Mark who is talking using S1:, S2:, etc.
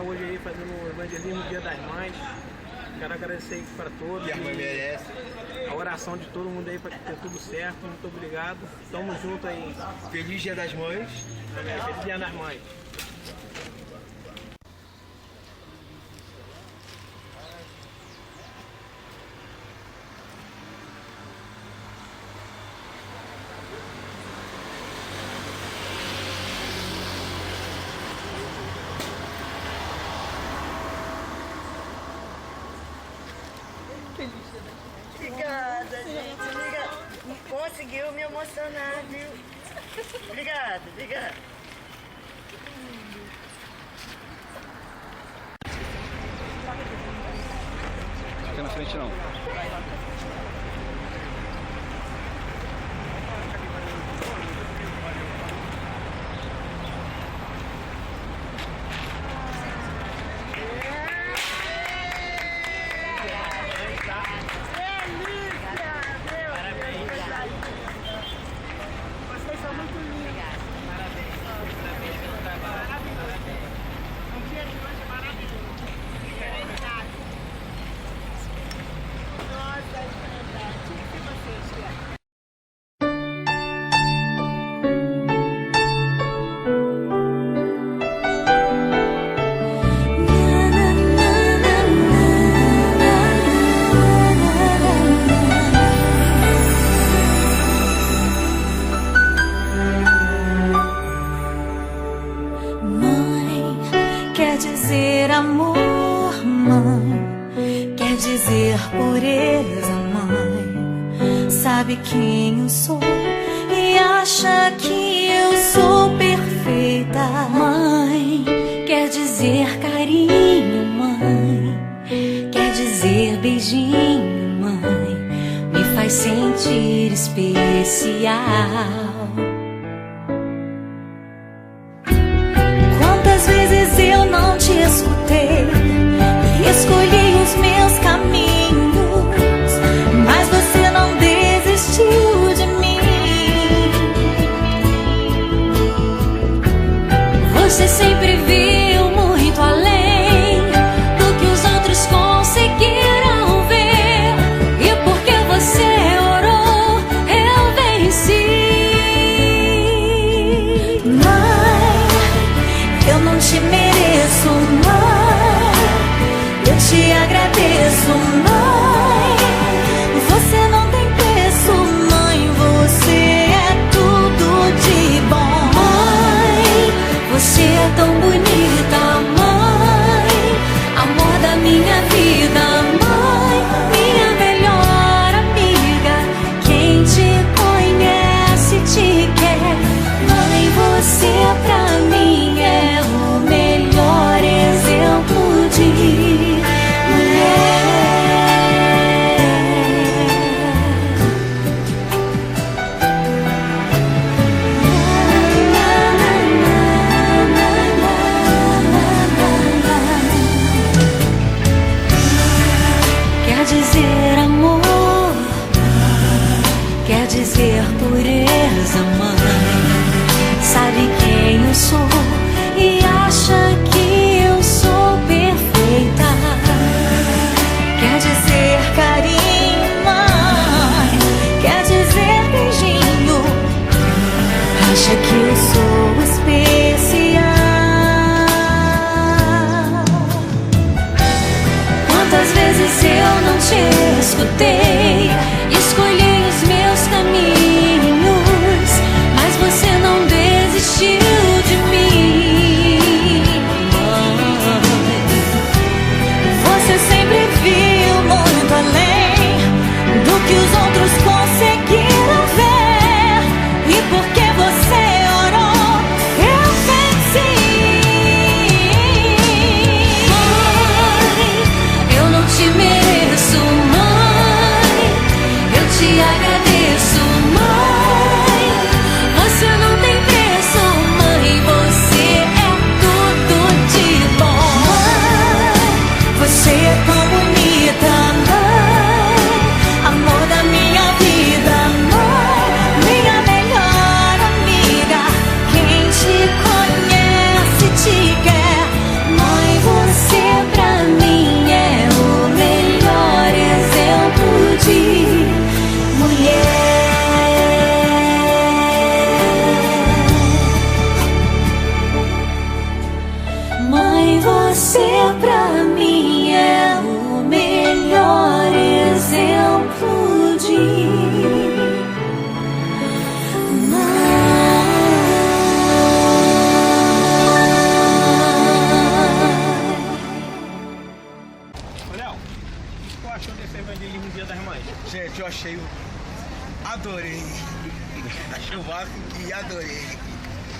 S1: estar hoje aí fazendo o evangelismo no Dia das Mães. Quero agradecer aí para todos.
S2: Que a mãe merece.
S1: A oração de todo mundo aí para que dê tudo certo. Muito obrigado. Tamo junto aí.
S2: Feliz Dia das Mães.
S1: Feliz Dia das Mães.
S3: Obrigada, gente. Obrigada. Conseguiu me emocionar, viu? Obrigada, obrigada.
S4: Fica na frente não.
S5: Quer dizer amor, mãe, quer dizer pureza, mãe. Sabe quem eu sou e acha que eu sou perfeita, mãe. Quer dizer carinho, mãe, quer dizer beijinho, mãe. Me faz sentir especial. Quantas vezes eu não te escutei e escolhi os meus caminhos, mas você não desistiu de mim. Você sempre viu muito além do que os outros conseguiram ver, e porque você orou, eu venci. Eu não te mereço, mãe. Eu te agradeço, mãe. Você não tem preço, mãe. Você é tudo de bom, mãe. Você é tão bonita, mãe. Amor da minha vida, mãe. Minha melhor amiga. Quem te conhece te quer, mãe. Você pra mim é o melhor exemplo de mulher. Quer dizer amor, quer dizer pureza, mãe. Sabe quem eu sou e acha que eu sou perfeita. Quer dizer carinho, mãe, quer dizer beijinho. Acha que eu sou especial. Quantas vezes eu não te escutei, escolhi os meus caminhos, mas você não desistiu de mim. Você sempre viu muito além do que os outros conseguiram ver, e porque você orou, eu venci. Mãe, eu não te mereço, mãe. Eu te
S2: que eu achei. Adorei. Achei o vácuo e adorei.